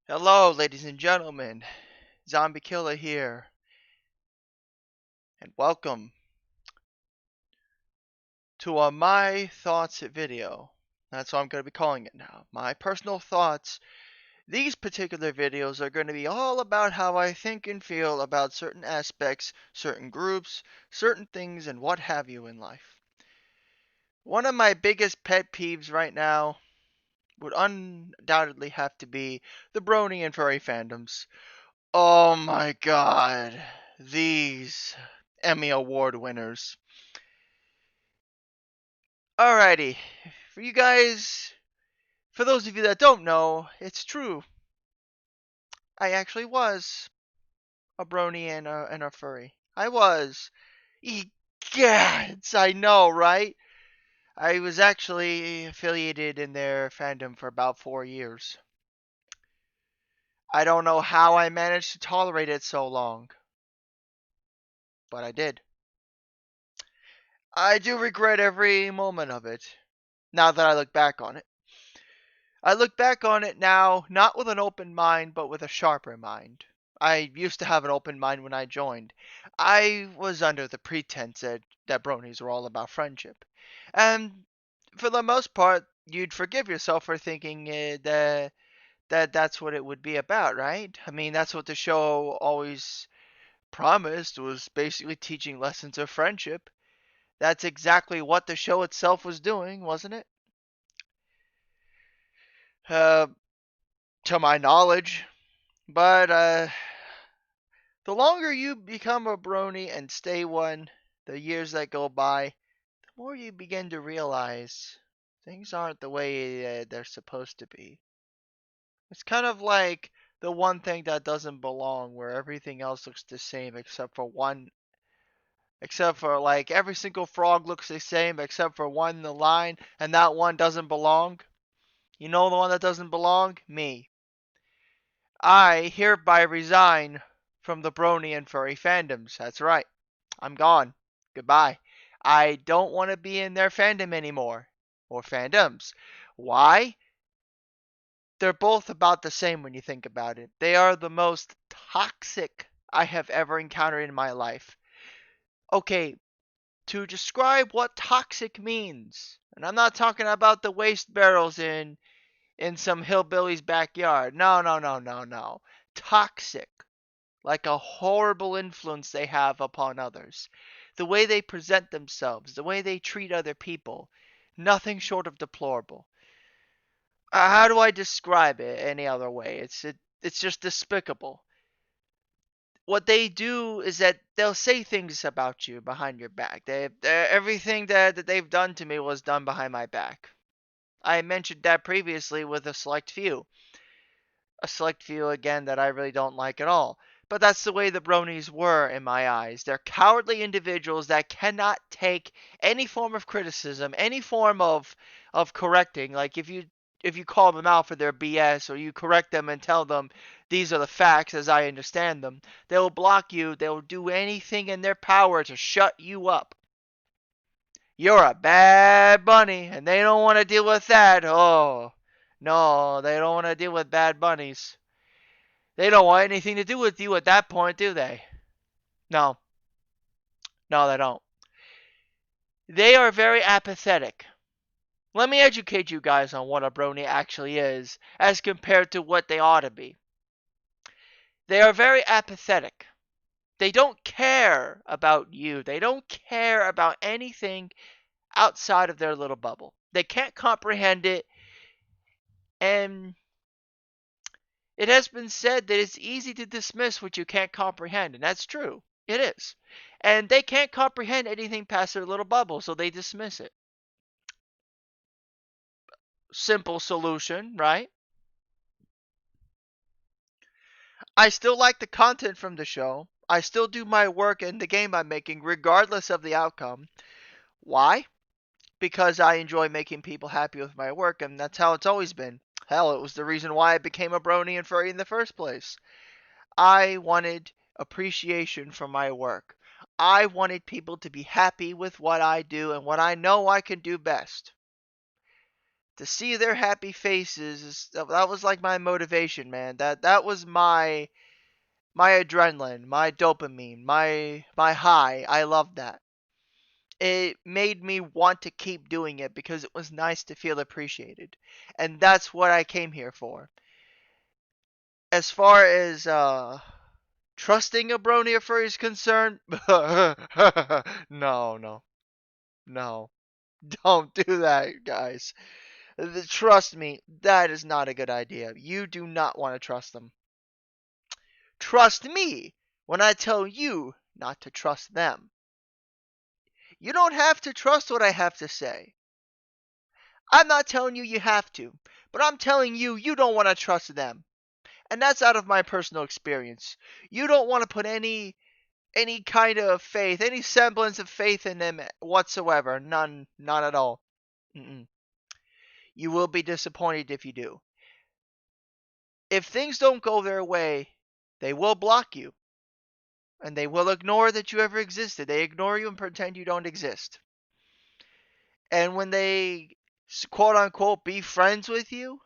Hello, ladies and gentlemen. Zombie Killer here, and welcome to a My Thoughts video. That's what I'm going to be calling it now. My personal thoughts. These particular videos are going to be all about how I think and feel about certain aspects, certain groups, certain things, and what have you in life. One of my biggest pet peeves right now would undoubtedly have to be the Brony and Furry fandoms. Oh my god. These Emmy Award winners. Alrighty. For you guys, for those of you that don't know, it's true. I actually was a brony and a furry. I was. Egads, I know, right? I was actually affiliated in their fandom for about 4 years. I don't know how I managed to tolerate it so long, but I did. I do regret every moment of it, now that I look back on it. I look back on it now, not with an open mind, but with a sharper mind. I used to have an open mind when I joined. I was under the pretense that bronies were all about friendship. And for the most part, you'd forgive yourself for thinking that's what it would be about, right? I mean, that's what the show always promised, was basically teaching lessons of friendship. That's exactly what the show itself was doing, wasn't it? Uh, to my knowledge. But the longer you become a brony and stay one, the years that go by, the more you begin to realize things aren't the way they're supposed to be. It's kind of like the one thing that doesn't belong, where everything else looks the same except for like every single frog looks the same except for one in the line, and that one doesn't belong. You know the one that doesn't belong? Me. I hereby resign from the Brony and Furry fandoms. That's right. I'm gone. Goodbye. I don't want to be in their fandom anymore. Or fandoms. Why? They're both about the same when you think about it. They are the most toxic I have ever encountered in my life. Okay, to describe what toxic means, and I'm not talking about the waste barrels in some hillbilly's backyard. No, no, no, no, no. Toxic, like a horrible influence they have upon others. The way they present themselves, the way they treat other people, nothing short of deplorable. How do I describe it any other way? It's just despicable. What they do is that they'll say things about you behind your back. Everything that they've done to me was done behind my back. I mentioned that previously with a select few again that I really don't like at all. But that's the way the bronies were in my eyes. They're cowardly individuals that cannot take any form of criticism, any form of correcting. Like if you call them out for their BS, or you correct them and tell them these are the facts as I understand them, they'll block you. They'll do anything in their power to shut you up. You're a bad bunny, and they don't want to deal with that. Oh, no, they don't want to deal with bad bunnies. They don't want anything to do with you at that point, do they? No, no, they don't. They are very apathetic. Let me educate you guys on what a brony actually is, as compared to what they ought to be. They are very apathetic. They don't care about you. They don't care about anything outside of their little bubble. They can't comprehend it, and it has been said that it's easy to dismiss what you can't comprehend, and that's true. It is. And they can't comprehend anything past their little bubble, so they dismiss it. Simple solution, right? I still like the content from the show. I still do my work in the game I'm making, regardless of the outcome. Why? Because I enjoy making people happy with my work, and that's how it's always been. Hell, it was the reason why I became a brony and furry in the first place. I wanted appreciation for my work. I wanted people to be happy with what I do and what I know I can do best. To see their happy faces, that was like my motivation, man. That was my adrenaline, my dopamine, my high. I love that. It made me want to keep doing it because it was nice to feel appreciated. And that's what I came here for. As far as trusting a brony or furry is concerned, no, no, no. Don't do that, guys. Trust me, that is not a good idea. You do not want to trust them. Trust me when I tell you not to trust them. You don't have to trust what I have to say. I'm not telling you you have to, but I'm telling you you don't want to trust them. And that's out of my personal experience. You don't want to put any kind of faith, any semblance of faith in them whatsoever. None at all. Mm-mm. You will be disappointed if you do. If things don't go their way, they will block you. And they will ignore that you ever existed. They ignore you and pretend you don't exist. And when they quote unquote be friends with you,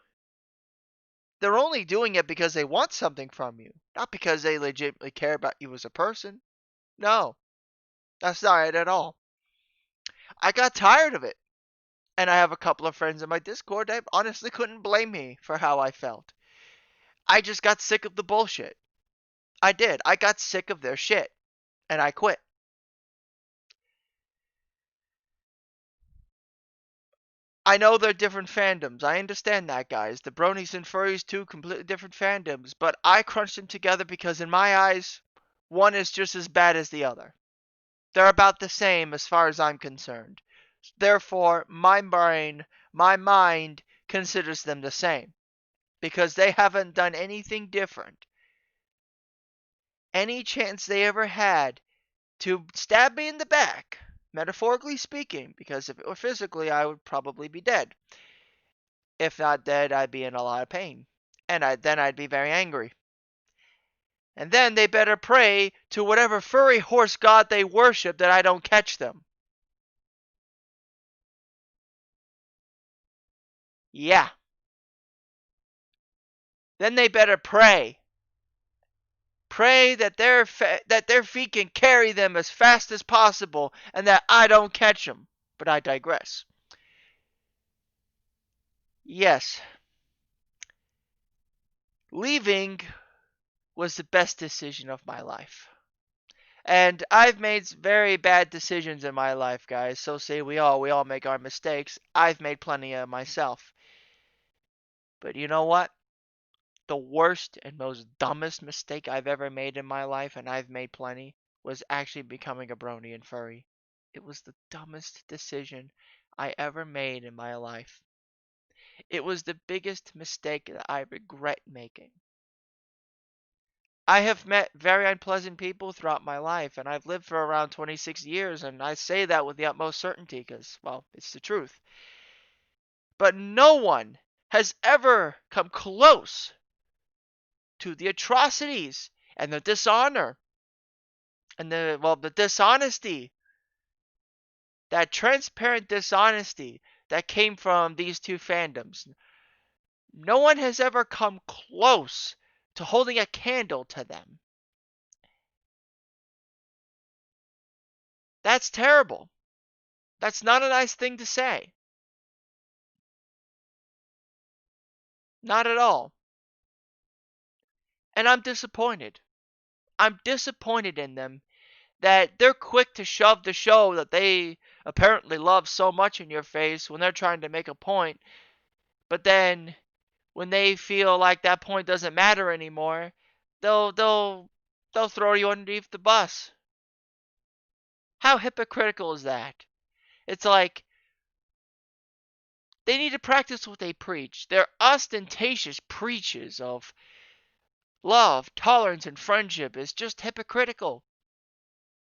they're only doing it because they want something from you, not because they legitimately care about you as a person. No, that's not it at all. I got tired of it. And I have a couple of friends in my Discord that honestly couldn't blame me for how I felt. I just got sick of the bullshit. I did. I got sick of their shit. And I quit. I know they're different fandoms. I understand that, guys. The Bronies and Furries, two completely different fandoms. But I crunched them together because, in my eyes, one is just as bad as the other. They're about the same as far as I'm concerned. Therefore, my mind considers them the same. Because they haven't done anything different. Any chance they ever had to stab me in the back, metaphorically speaking, because if it were physically, I would probably be dead. If not dead, I'd be in a lot of pain. And then I'd be very angry. And then they better pray to whatever furry horse god they worship that I don't catch them. Yeah. Then they better pray. Pray that their feet can carry them as fast as possible and that I don't catch them. But I digress. Yes. Leaving was the best decision of my life. And I've made very bad decisions in my life, guys. So say we all. We all make our mistakes. I've made plenty of myself. But you know what? The worst and most dumbest mistake I've ever made in my life, and I've made plenty, was actually becoming a brony and furry. It was the dumbest decision I ever made in my life. It was the biggest mistake that I regret making. I have met very unpleasant people throughout my life, and I've lived for around 26 years, and I say that with the utmost certainty because, well, it's the truth. But no one has ever come close to the atrocities and the dishonor and the dishonesty, that transparent dishonesty that came from these two fandoms. No one has ever come close to holding a candle to them. That's terrible. That's not a nice thing to say. Not at all. And I'm disappointed. I'm disappointed in them that they're quick to shove the show that they apparently love so much in your face when they're trying to make a point. But then when they feel like that point doesn't matter anymore, they'll throw you underneath the bus. How hypocritical is that? It's like they need to practice what they preach. Their ostentatious preaches of love, tolerance, and friendship is just hypocritical.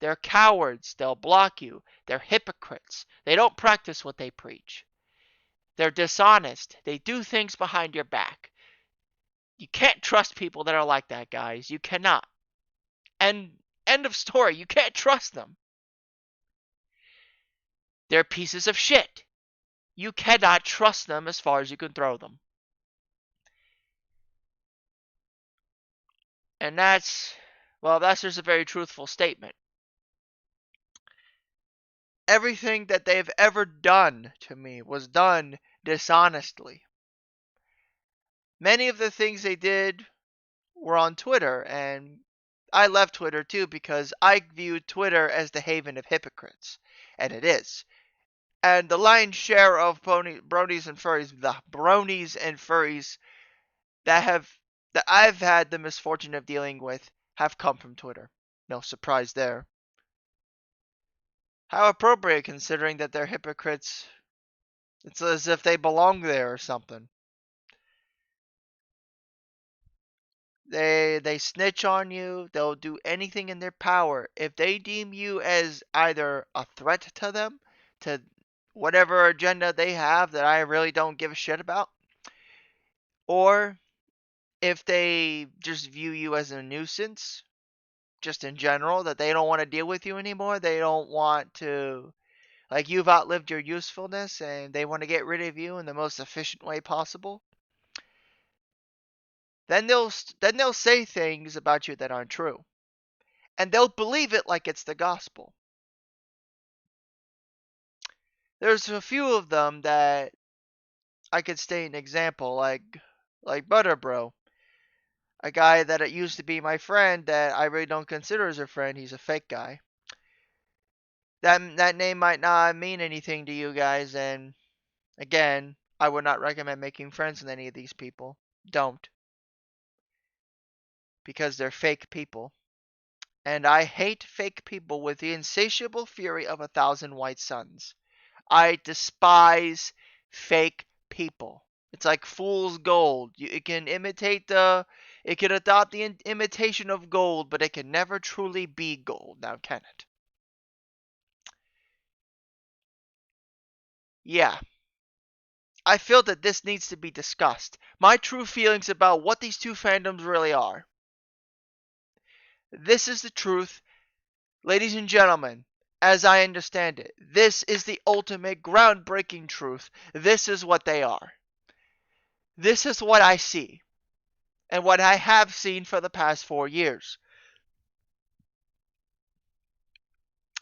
They're cowards. They'll block you. They're hypocrites. They don't practice what they preach. They're dishonest. They do things behind your back. You can't trust people that are like that, guys. You cannot. And end of story. You can't trust them. They're pieces of shit. You cannot trust them as far as you can throw them. And that's just a very truthful statement. Everything that they've ever done to me was done dishonestly. Many of the things they did were on Twitter, and I left Twitter too because I viewed Twitter as the haven of hypocrites, and it is. And the lion's share of bronies and furries, the bronies and furries that I've had the misfortune of dealing with have come from Twitter. No surprise there. How appropriate considering that they're hypocrites. It's as if they belong there or something. They snitch on you. They'll do anything in their power. If they deem you as either a threat to them, to whatever agenda they have that I really don't give a shit about, or if they just view you as a nuisance, just in general, that they don't want to deal with you anymore, they don't want to, like, you've outlived your usefulness and they want to get rid of you in the most efficient way possible, then they'll say things about you that aren't true. And they'll believe it like it's the gospel. There's a few of them that I could state an example, like Butter Bro, a guy that it used to be my friend that I really don't consider as a friend. He's a fake guy. That name might not mean anything to you guys, and again, I would not recommend making friends with any of these people. Don't, because they're fake people. And I hate fake people with the insatiable fury of 1,000 white suns. I despise fake people. It's like fool's gold. It can it can adopt the imitation of gold, but it can never truly be gold. Now, can it? Yeah. I feel that this needs to be discussed. My true feelings about what these two fandoms really are. This is the truth, ladies and gentlemen, as I understand it. This is the ultimate groundbreaking truth. This is what they are. This is what I see, and what I have seen for the past 4 years.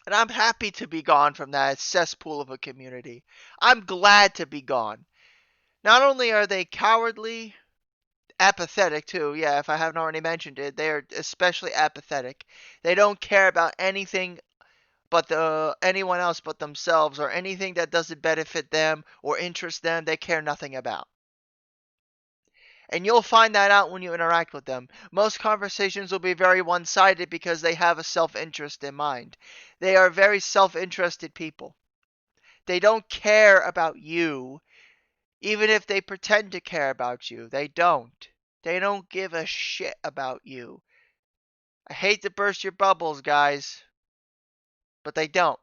And I'm happy to be gone from that cesspool of a community. I'm glad to be gone. Not only are they cowardly, apathetic too. Yeah, if I haven't already mentioned it, they are especially apathetic. They don't care about anything but anyone else but themselves, or anything that doesn't benefit them or interest them. They care nothing about. And you'll find that out when you interact with them. Most conversations will be very one-sided because they have a self-interest in mind. They are very self-interested people. They don't care about you, even if they pretend to care about you. They don't. They don't give a shit about you. I hate to burst your bubbles, guys, but they don't.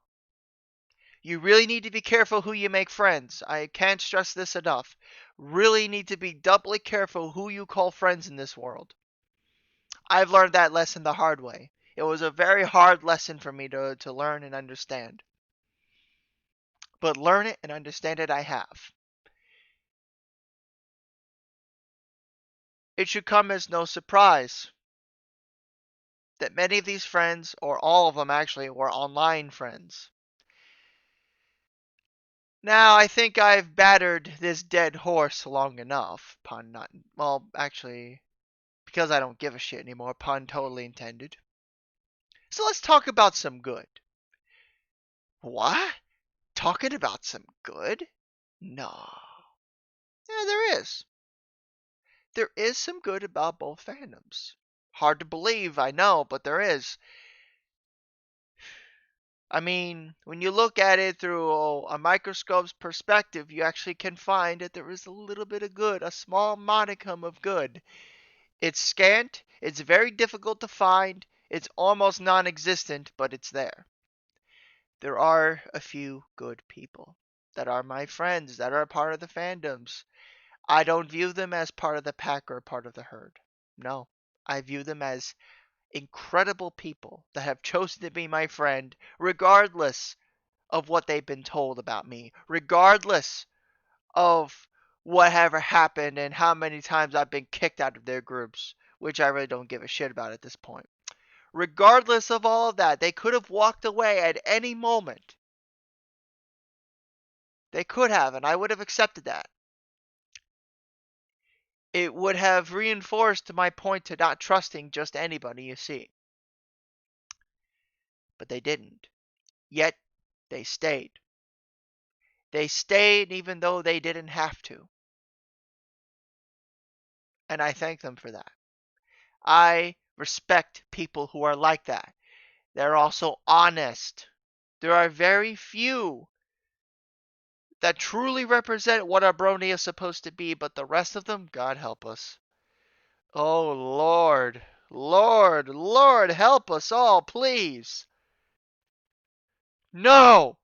You really need to be careful who you make friends. I can't stress this enough. Really need to be doubly careful who you call friends in this world. I've learned that lesson the hard way. It was a very hard lesson for me to learn and understand. But learn it and understand it I have. It should come as no surprise that many of these friends, or all of them actually, were online friends. Now, I think I've battered this dead horse long enough. Pun not. Well, actually, because I don't give a shit anymore. Pun totally intended. So let's talk about some good. What? Talking about some good? No. Yeah, there is. There is some good about both fandoms. Hard to believe, I know, but there is. I mean, when you look at it through a microscope's perspective, you actually can find that there is a little bit of good, a small modicum of good. It's scant, it's very difficult to find, it's almost non-existent, but it's there. There are a few good people that are my friends, that are a part of the fandoms. I don't view them as part of the pack or part of the herd. No, I view them as incredible people that have chosen to be my friend regardless of what they've been told about me, regardless of whatever happened and how many times I've been kicked out of their groups, which I really don't give a shit about at this point. Regardless of all of that, they could have walked away at any moment. They could have, and I would have accepted that. It would have reinforced my point to not trusting just anybody you see. But they didn't. Yet, they stayed. They stayed even though they didn't have to. And I thank them for that. I respect people who are like that. They're also honest. There are very few that truly represent what a brony is supposed to be, but the rest of them, God help us. Oh, Lord. Lord, Lord, help us all, please. No!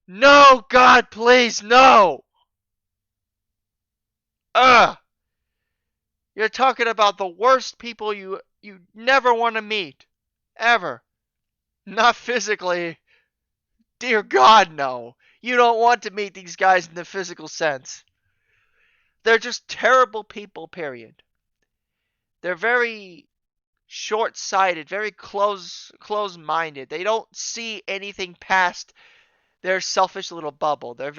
No, God, please, no! Ugh! You're talking about the worst people you never want to meet. Ever. Not physically. Dear God, no. You don't want to meet these guys in the physical sense. They're just terrible people, period. They're very short-sighted, very close-minded. They don't see anything past their selfish little bubble. Then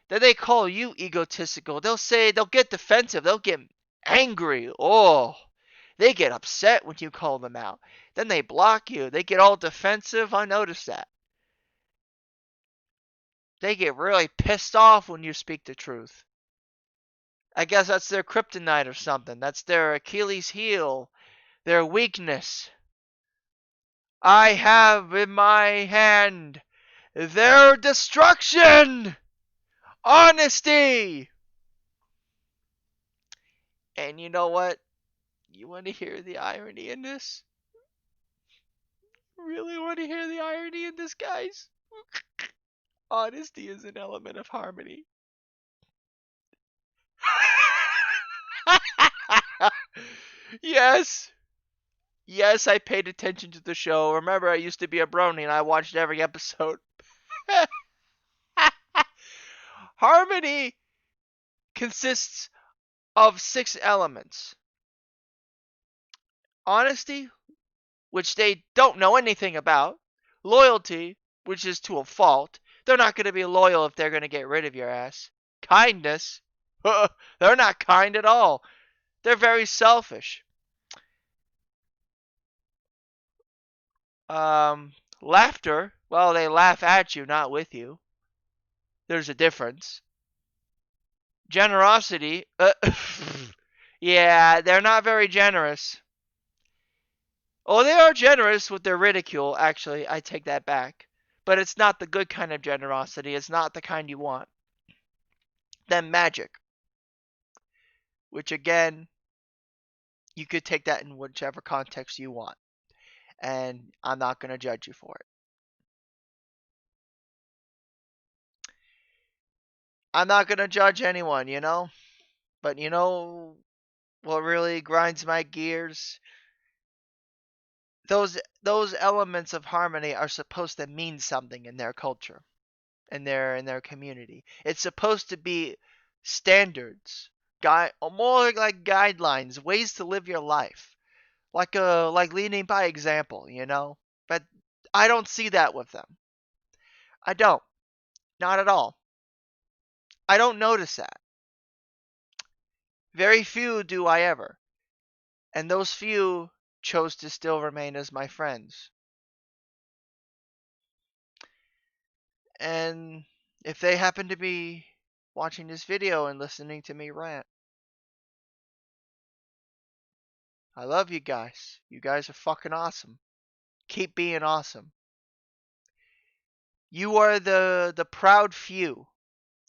they call you egotistical. They'll get defensive. They'll get angry. Oh, they get upset when you call them out. Then they block you. They get all defensive. I noticed that. They get really pissed off when you speak the truth. I guess that's their kryptonite or something. That's their Achilles heel, their weakness. I have in my hand their destruction! Honesty! And you know what? You want to hear the irony in this? Really want to hear the irony in this, guys? Honesty is an element of harmony. Yes. Yes, I paid attention to the show. Remember, I used to be a brony and I watched every episode. Harmony consists of 6 elements: honesty, which they don't know anything about; loyalty, which is to a fault. They're not going to be loyal if they're going to get rid of your ass. Kindness, they're not kind at all. They're very selfish. Laughter, well, they laugh at you, not with you. There's a difference. Generosity, yeah, they're not very generous. Oh, they are generous with their ridicule, actually. I take that back. But it's not the good kind of generosity. It's not the kind you want. Then magic, which again, you could take that in whichever context you want. And I'm not going to judge you for it. I'm not going to judge anyone, you know? But you know what really grinds my gears? Those elements of harmony are supposed to mean something in their culture, in their community. It's supposed to be standards, more like guidelines, ways to live your life, like leading by example, you know. But I don't see that with them. I don't, not at all. I don't notice that. Very few do I ever, and those few chose to still remain as my friends. And if they happen to be watching this video and listening to me rant, I love you guys. You guys are fucking awesome. Keep being awesome. You are the proud few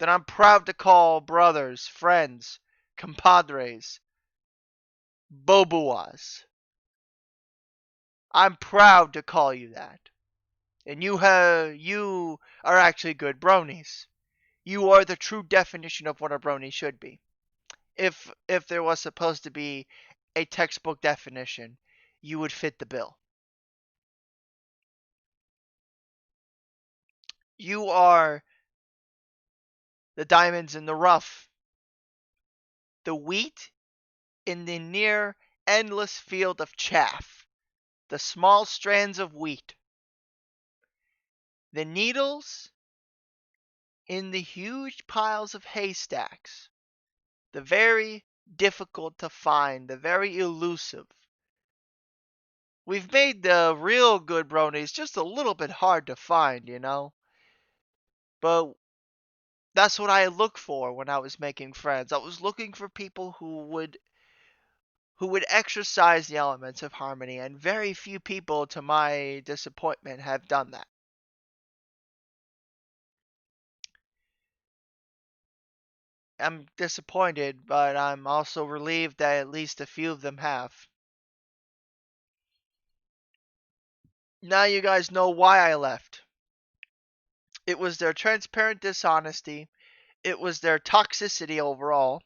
that I'm proud to call brothers, friends, compadres, bobuas. I'm proud to call you that. And you are actually good bronies. You are the true definition of what a brony should be. If there was supposed to be a textbook definition, you would fit the bill. You are the diamonds in the rough, the wheat in the near endless field of chaff, the small strands of wheat, the needles in the huge piles of haystacks, the very difficult to find, the very elusive. We've made the real good bronies just a little bit hard to find, you know? But that's what I looked for when I was making friends. I was looking for people who would exercise the elements of harmony, and very few people, to my disappointment, have done that. I'm disappointed, but I'm also relieved that at least a few of them have. Now you guys know why I left. It was their transparent dishonesty. It was their toxicity overall.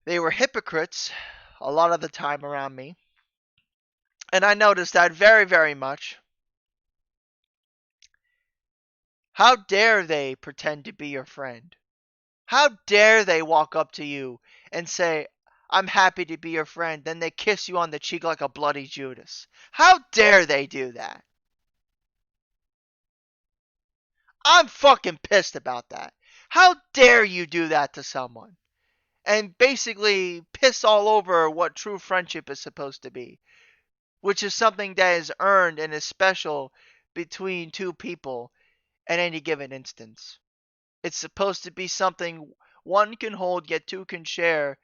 They were hypocrites a lot of the time around me. And I noticed that very, very much. How dare they pretend to be your friend? How dare they walk up to you and say, I'm happy to be your friend, then they kiss you on the cheek like a bloody Judas? How dare they do that? I'm fucking pissed about that. How dare you do that to someone? And basically piss all over what true friendship is supposed to be, which is something that is earned and is special between two people at any given instance. It's supposed to be something one can hold yet two can share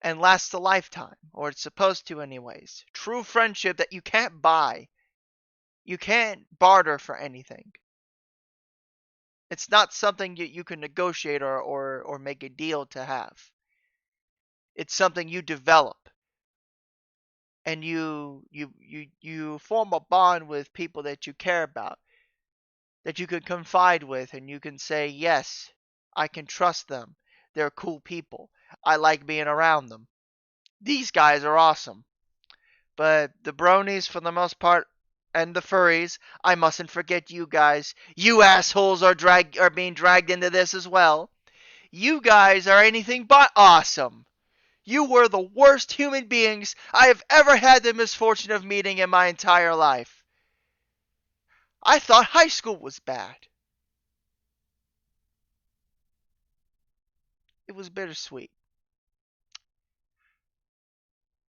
and lasts a lifetime, or it's supposed to anyways. True friendship that you can't buy. You can't barter for anything. It's not something you can negotiate or make a deal to have. It's something you develop, and you form a bond with people that you care about, that you can confide with, and you can say, yes, I can trust them. They're cool people. I like being around them. These guys are awesome. But the bronies, for the most part, and the furries, I mustn't forget you guys. You assholes are being dragged into this as well. You guys are anything but awesome. You were the worst human beings I have ever had the misfortune of meeting in my entire life. I thought high school was bad. It was bittersweet.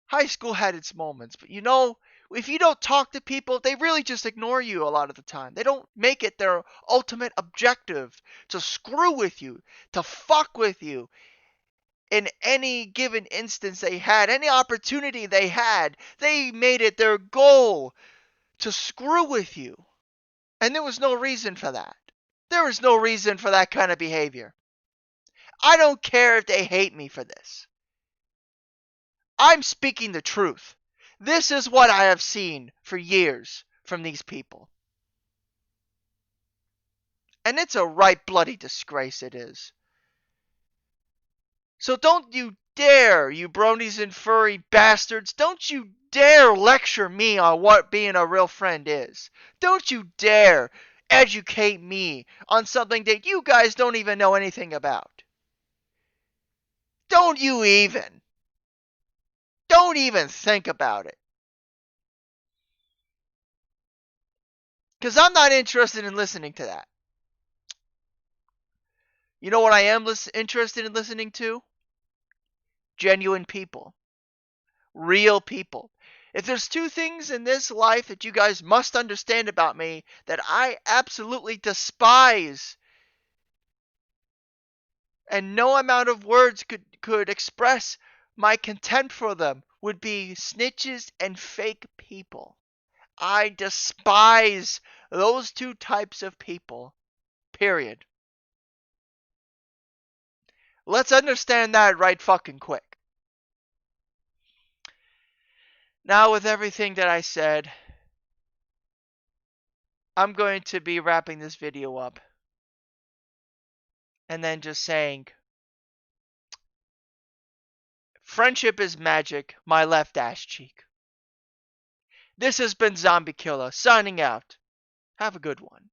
High school had its moments, but you know, if you don't talk to people, they really just ignore you a lot of the time. They don't make it their ultimate objective to screw with you, to fuck with you. In any given instance they had, any opportunity they had, they made it their goal to screw with you. And there was no reason for that. There was no reason for that kind of behavior. I don't care if they hate me for this. I'm speaking the truth. This is what I have seen for years from these people. And it's a right bloody disgrace, it is. So don't you dare, you bronies and furry bastards, don't you dare lecture me on what being a real friend is. Don't you dare educate me on something that you guys don't even know anything about. Don't you even. Don't even think about it. Because I'm not interested in listening to that. You know what I am interested in listening to? Genuine people. Real people. If there's two things in this life that you guys must understand about me that I absolutely despise, and no amount of words could express my contempt for them, would be snitches and fake people. I despise those two types of people. Period. Let's understand that right fucking quick. Now, with everything that I said, I'm going to be wrapping this video up and then just saying, friendship is magic, my left ass cheek. This has been Zombie Killer, signing out. Have a good one.